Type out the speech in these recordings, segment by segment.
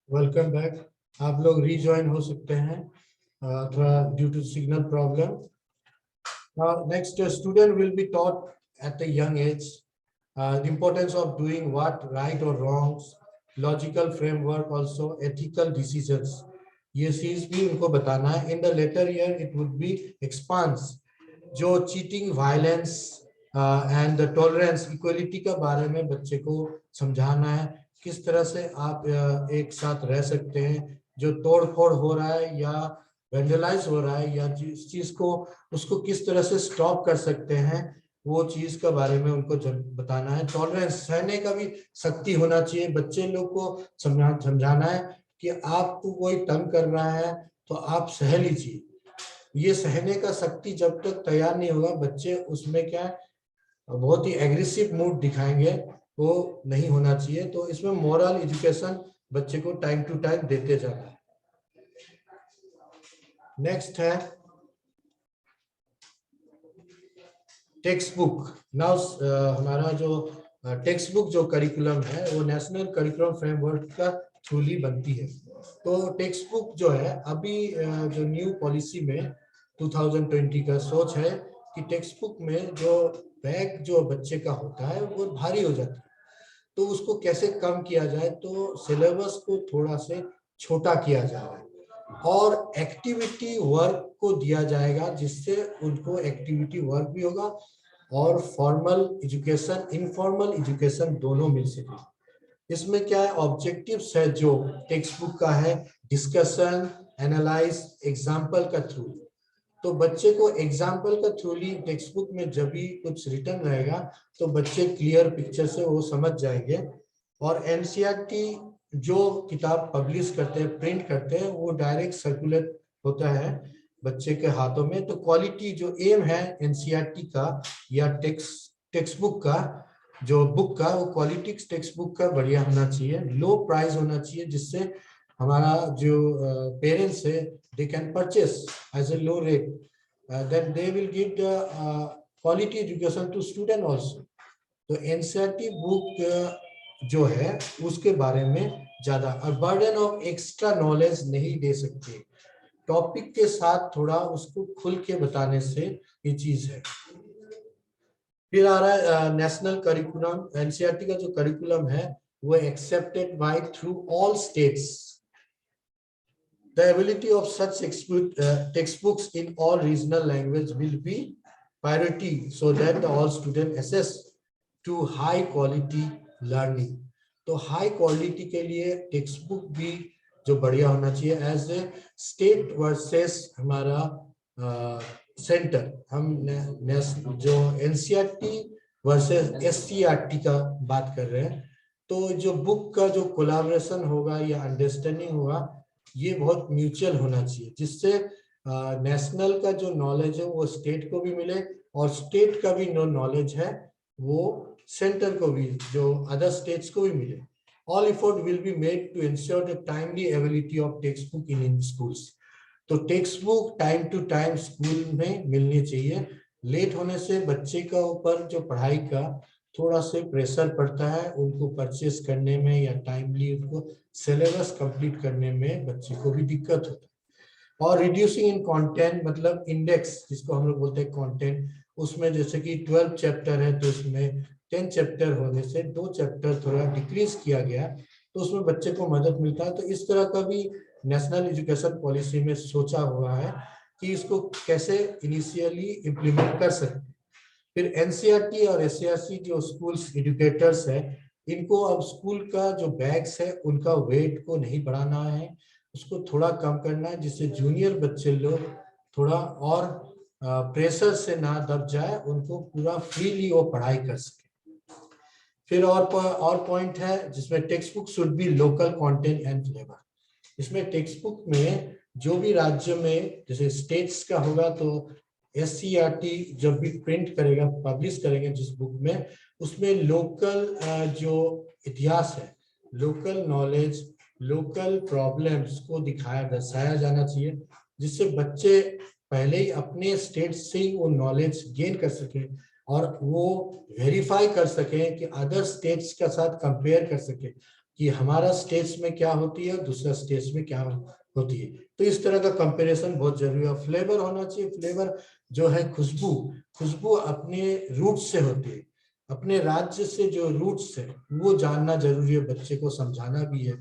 Welcome back. आप लोग rejoin हो सकते हैं थोड़ा due to signal problem. Next student will be taught at a young age the importance of doing what right or wrongs, logical framework, also ethical decisions. ये चीज भी उनको बताना है। In the later year it would be expanse जो cheating, violence and tolerance, equality के बारे में बच्चे को समझाना है। किस तरह से आप एक साथ रह सकते हैं। जो तोड़ फोड़ हो रहा है या वेंडलाइज हो रहा है या जिस चीज को उसको किस तरह से स्टॉप कर सकते हैं, वो चीज के बारे में उनको बताना है। टॉलरेंस, सहने का भी शक्ति होना चाहिए। बच्चे लोग को समझाना है कि आपको कोई तंग कर रहा है तो आप सह लीजिए। ये सहने का शक्ति जब तक तैयार नहीं होगा, बच्चे उसमें क्या है, बहुत ही एग्रेसिव मूड दिखाएंगे, वो नहीं होना चाहिए। तो इसमें मोरल एजुकेशन बच्चे को टाइम टू टाइम देते जाना है। नेक्स्ट है टेक्स्ट बुक। नाउ हमारा जो टेक्स्ट बुक जो करिकुलम है वो नेशनल करिकुलम फ्रेमवर्क का थ्रूली बनती है। तो टेक्स्ट बुक जो है अभी जो न्यू पॉलिसी में 2020 का सोच है कि टेक्स्ट बुक में जो बैग जो बच्चे का होता है वो भारी हो जाता है, तो उसको कैसे कम किया जाए। तो सिलेबस को थोड़ा से छोटा किया जाए और एक्टिविटी वर्क को दिया जाएगा, जिससे उनको एक्टिविटी वर्क भी होगा और फॉर्मल एजुकेशन, इनफॉर्मल एजुकेशन दोनों मिल सके। इसमें क्या है, ऑब्जेक्टिव्स है जो टेक्स्ट बुक का है, डिस्कशन, एनालाइज, एग्जाम्पल का थ्रू। तो बच्चे को एग्जाम्पल का थ्रूली टेक्स्ट बुक में जब भी कुछ रिटर्न रहेगा तो बच्चे क्लियर पिक्चर से वो समझ जाएंगे। और एनसीईआरटी जो किताब पब्लिश करते हैं, प्रिंट करते हैं, वो डायरेक्ट सर्कुलेट होता है बच्चे के हाथों में। तो क्वालिटी जो एम है एनसीईआरटी का या टेक्स्ट बुक का, जो बुक का, वो क्वालिटी टेक्स्ट बुक का बढ़िया होना चाहिए, लो प्राइस होना चाहिए, जिससे हमारा जो पेरेंट्स है they can purchase as a low rate, then they will give the quality education to student also. तो एनसीईआरटी बुक जो है उसके बारे में ज्यादा और बर्डन ऑफ एक्स्ट्रा नॉलेज नहीं दे सकते। टॉपिक के साथ थोड़ा उसको खुल के बताने से ये चीज है। फिर आ रहा है नेशनल करिकुलम। एनसीईआरटी का जो करिकुलम है वो accepted by through all states. The ability of such textbooks in all regional language will be priority so that all students access to high quality learning. तो high quality के लिए text book भी जो बढ़िया होना चाहिए। एज ए स्टेट वर्सेस हमारा centre, हम जो एनसीईआरटी वर्सेस एससीईआरटी का बात कर रहे हैं। तो जो बुक का जो कोलैबोरेशन होगा या अंडरस्टैंडिंग होगा, ये बहुत म्यूचुअल होना चाहिए, जिससे नेशनल का जो नॉलेज है वो स्टेट को भी मिले और स्टेट का भी नॉलेज है वो सेंटर को भी, जो अदर स्टेट्स को भी मिले। All effort will be made to ensure the timely availability of text book in schools. तो text book time to time school में मिलनी चाहिए। लेट होने से बच्चे का ऊपर जो पढ़ाई का थोड़ा से प्रेशर पड़ता है, उनको परचेस करने में या टाइमली उनको सिलेबस कंप्लीट करने में बच्चे को भी दिक्कत होता है। और रिड्यूसिंग इन कंटेंट, मतलब इंडेक्स जिसको हम लोग बोलते हैं कंटेंट, उसमें जैसे कि 12 चैप्टर है तो उसमें 10 चैप्टर होने से 2 चैप्टर थोड़ा डिक्रीज किया गया, तो उसमें बच्चे को मदद मिलता है। तो इस तरह का भी नेशनल एजुकेशन पॉलिसी में सोचा हुआ है कि इसको कैसे इनिशियली इम्प्लीमेंट कर सकते। फिर एनसीईआरटी और एससीईआरटी जो स्कूल्स एजुकेटर्स है, इनको अब स्कूल का जो बैग्स है उनका वेट को नहीं बढ़ाना है, उसको थोड़ा कम करना है, जिससे जूनियर बच्चे लोग थोड़ा और प्रेशर से ना दब जाए, उनको पूरा फ्रीली वो पढ़ाई कर सके। फिर और पॉइंट है जिसमें text book should be local content and flavour. इसमें टेक्स्ट बुक में जो भी राज्य में जैसे स्टेट्स का होगा, तो एससीईआरटी जब भी प्रिंट करेगा, पब्लिश करेंगे जिस बुक में, उसमें लोकल जो इतिहास है, लोकल नॉलेज, लोकल प्रॉब्लम्स को दर्शाया जाना चाहिए, जिससे बच्चे पहले ही अपने स्टेट से ही वो नॉलेज गेन कर सके और वो वेरीफाई कर सके कि अदर स्टेट्स के साथ कंपेयर कर सके। कि हमारा स्टेट्स में क्या होती है, दूसरा स्टेट्स में क्या होती है। तो इस तरह का कंपैरिजन बहुत जरूरी है। फ्लेवर होना चाहिए। फ्लेवर जो है खुशबू, खुशबू अपने रूट से होती है, अपने राज्य से जो रूट्स है वो जानना जरूरी है। बच्चे को समझाना भी है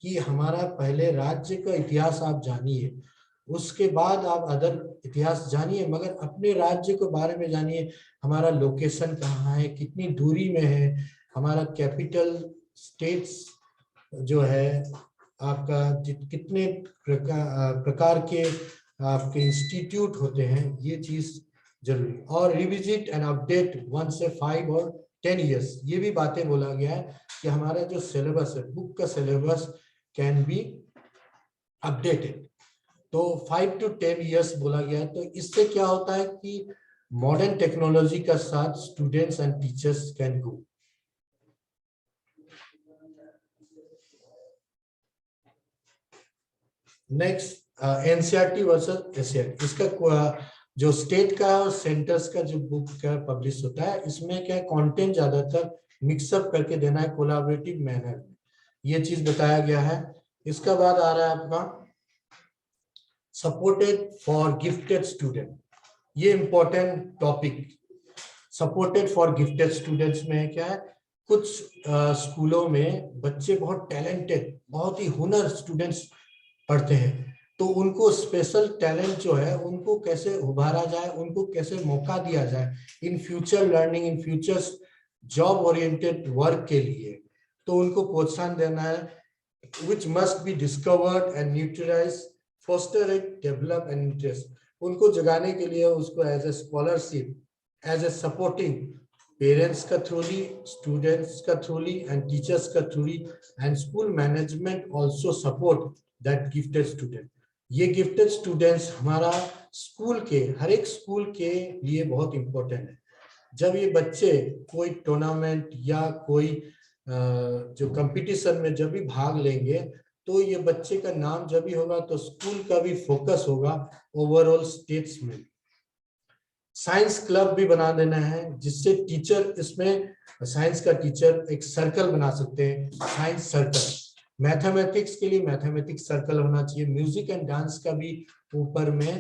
कि हमारा पहले राज्य का इतिहास आप जानिए, उसके बाद आप अदर इतिहास जानिए, मगर अपने राज्य के बारे में जानिए। हमारा लोकेशन कहाँ है, कितनी दूरी में है, हमारा कैपिटल स्टेट्स जो है आपका, कितने प्रकार के आपके इंस्टीट्यूट होते हैं, ये चीज जरूरी। और रिविजिट एंड अपडेट 1 से 5 और 10 years, ये भी बातें बोला गया है कि हमारा जो सिलेबस है, बुक का सिलेबस कैन बी अपडेटेड। तो 5 to 10 years बोला गया है। तो इससे क्या होता है कि मॉडर्न टेक्नोलॉजी का साथ students and teachers can go. Next NCERT versus SERT, इसका जो स्टेट का और सेंटर्स का जो बुक का पब्लिश होता है, इसमें क्या कंटेंट ज्यादातर मिक्सअप करके देना है कोलैबोरेटिव मैनर में, ये चीज बताया गया है। इसका बाद आ रहा है आपका सपोर्टेड फॉर गिफ्टेड स्टूडेंट, ये important topic. Supported for gifted students में क्या है, कुछ स्कूलों में बच्चे बहुत टैलेंटेड, बहुत ही हुनर स्टूडेंट्स पढ़ते हैं, तो उनको स्पेशल टैलेंट जो है उनको कैसे उभारा जाए, उनको कैसे मौका दिया जाए in future learning, in future job oriented work के लिए। तो उनको प्रोत्साहन देना है, which must be discovered and neutralized, foster it, develop and interest। उनको जगाने के लिए उसको as a scholarship, as a supporting parents का थ्रूली, स्टूडेंट्स का थ्रूली एंड टीचर्स का thoroughly, and school management also support that gifted student. ये gifted students हमारा स्कूल के, हर एक स्कूल के लिए बहुत इंपॉर्टेंट है। जब ये बच्चे कोई टूर्नामेंट या कोई जो कंपटीशन में जब भी भाग लेंगे, तो ये बच्चे का नाम जब भी होगा तो स्कूल का भी फोकस होगा ओवरऑल स्टेट्स में। साइंस क्लब भी बना देना है, जिससे टीचर इसमें, साइंस का टीचर एक सर्कल बना सकते हैं, साइंस सर्कल। मैथमेटिक्स के लिए मैथमेटिक्स सर्कल होना चाहिए। म्यूजिक एंड डांस का भी ऊपर में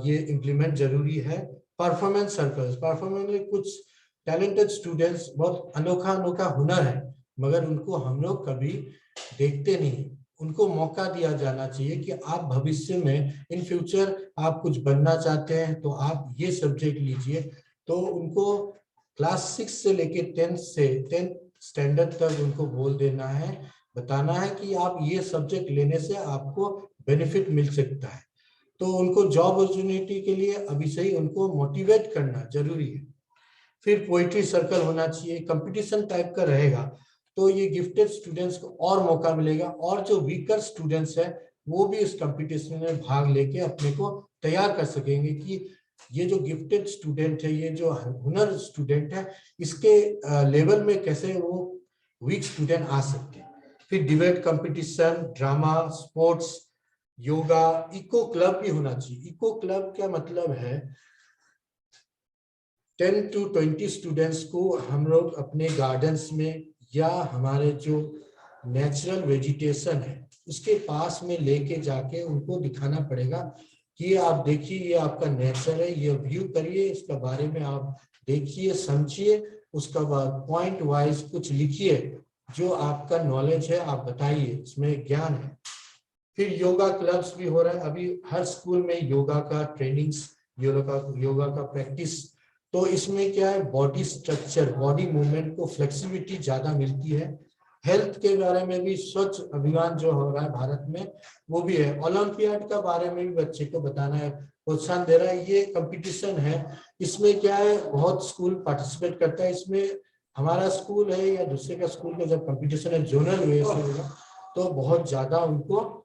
ये इम्प्लीमेंट जरूरी है। परफॉर्मेंस सर्कल्स, परफॉर्मेंस में कुछ टैलेंटेड स्टूडेंट्स, बहुत अनोखा अनोखा हुनर है, मगर उनको हम लोग कभी देखते नहीं। उनको मौका दिया जाना चाहिए कि आप भविष्य में, इन फ्यूचर आप कुछ बनना चाहते हैं तो आप ये सब्जेक्ट लीजिए। तो उनको क्लास 6 से लेके 10th स्टैंडर्ड तक उनको बोल देना है, बताना है कि आप ये सब्जेक्ट लेने से आपको बेनिफिट मिल सकता है। तो उनको जॉब अपॉर्चुनिटी के लिए अभी से ही उनको मोटिवेट करना जरूरी है। फिर पोइट्री सर्कल होना चाहिए, कंपटीशन टाइप का रहेगा, तो ये गिफ्टेड स्टूडेंट्स को और मौका मिलेगा, और जो वीकर स्टूडेंट्स है वो भी इस कंपटीशन में भाग लेके अपने को तैयार कर सकेंगे कि ये जो गिफ्टेड स्टूडेंट है, ये जो हुनर स्टूडेंट है, इसके लेवल में कैसे वो वीक स्टूडेंट आ सकते हैं। फिर debate competition, drama, sports, yoga, eco club भी होना चाहिए। इको क्लब क्या मतलब है, 10 to 20 स्टूडेंट्स को हम लोग अपने गार्डन्स में या हमारे जो नेचुरल वेजिटेशन है उसके पास में लेके जाके उनको दिखाना पड़ेगा कि आप देखिए ये आपका नेचर है, ये व्यू करिए, इसके बारे में आप देखिए, समझिए, उसका बाद पॉइंट वाइज कुछ लिखिए, जो आपका नॉलेज है आप बताइए, इसमें ज्ञान है। फिर योगा क्लब्स भी हो रहा है अभी हर स्कूल में, योगा का ट्रेनिंग्स, योगा का प्रैक्टिस। तो इसमें क्या है, बॉडी स्ट्रक्चर, बॉडी मूवमेंट को फ्लेक्सिबिलिटी ज्यादा मिलती है। हेल्थ के बारे में भी स्वच्छ अभियान जो हो रहा है भारत में वो भी है। ओलंपियाड का बारे में भी बच्चे को बताना है, प्रोत्साहन दे रहा है। ये कंपटीशन है, इसमें क्या है, बहुत स्कूल पार्टिसिपेट करता है इसमें। हमारा स्कूल है या दूसरे का स्कूल का जब कंपटीशन है जोनल वे से होगा, तो बहुत ज्यादा उनको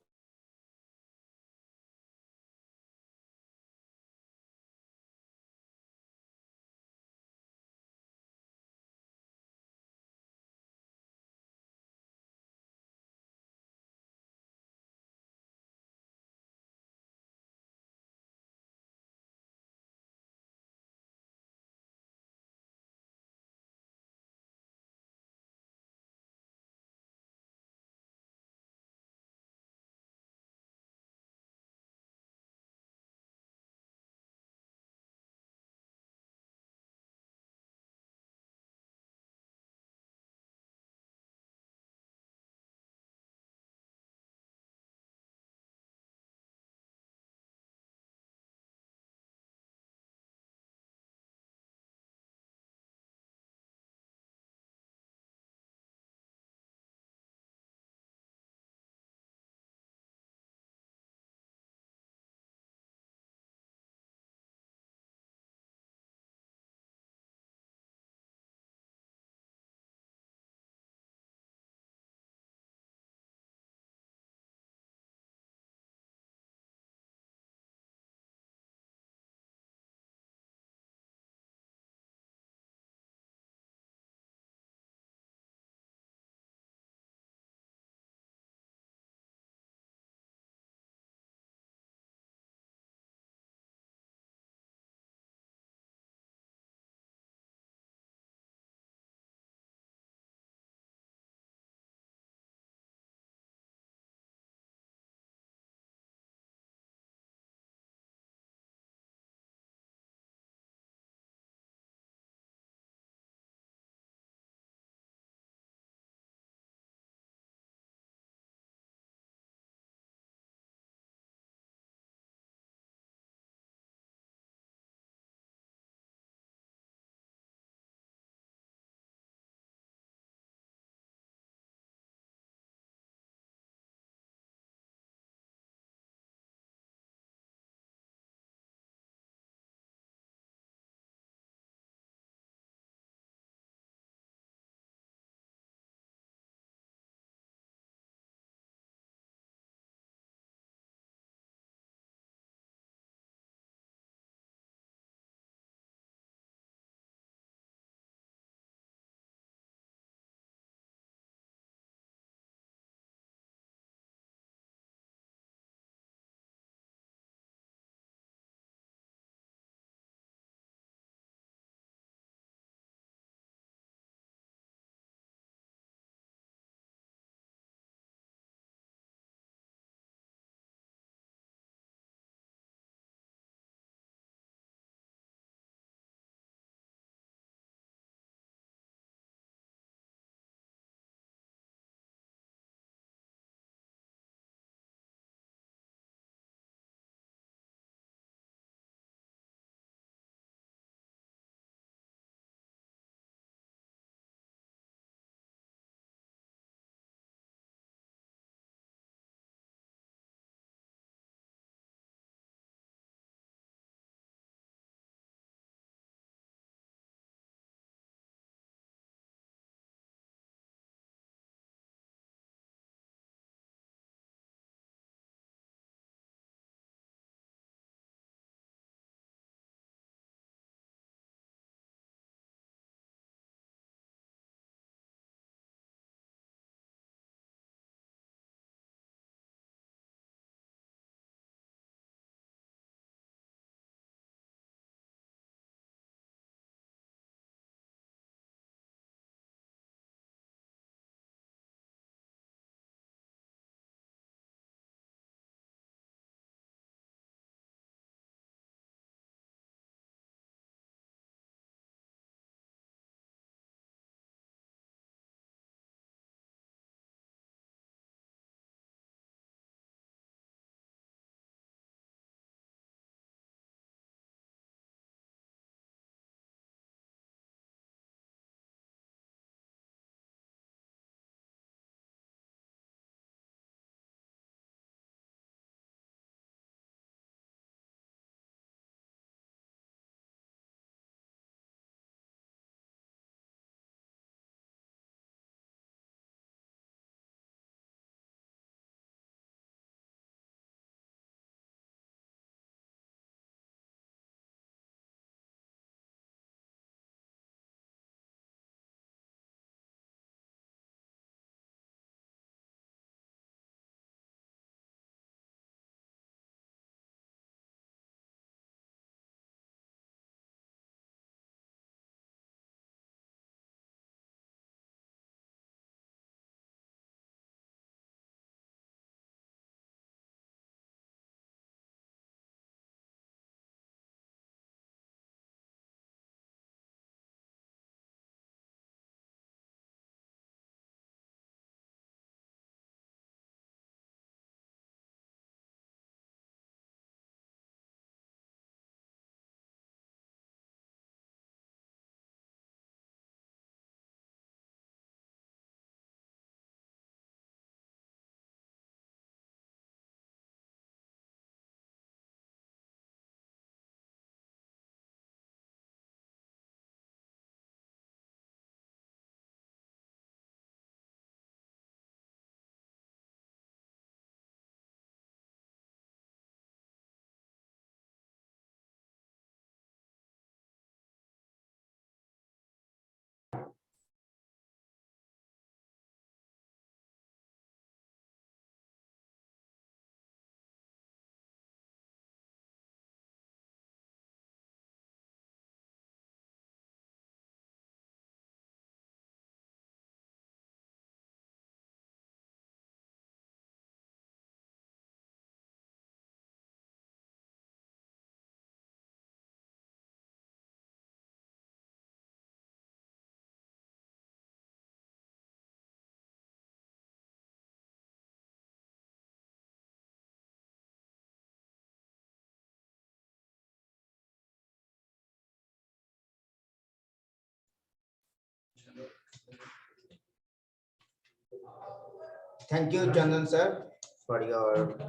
Thank you, Chandan sir, for your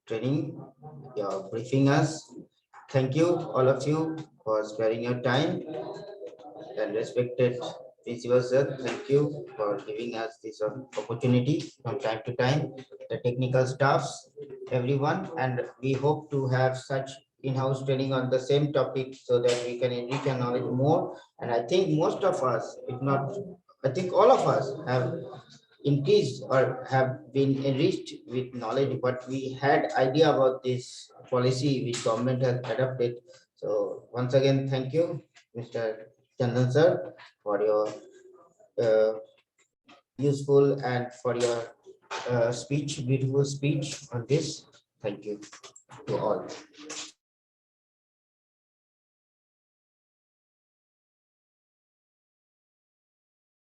training, your briefing us. Thank you, all of you, for sparing your time, and respected principal sir. Thank you for giving us this opportunity from time to time. The technical staffs, everyone, and we hope to have such in-house training on the same topic so that we can enrich our knowledge more. And I think most of us, if not, I think all of us have increased or have been enriched with knowledge, but we had idea about this policy which government has adopted. So once again, thank you, Mr. Chandan sir, for your uh, useful and for your speech, beautiful speech on this. Thank you to all.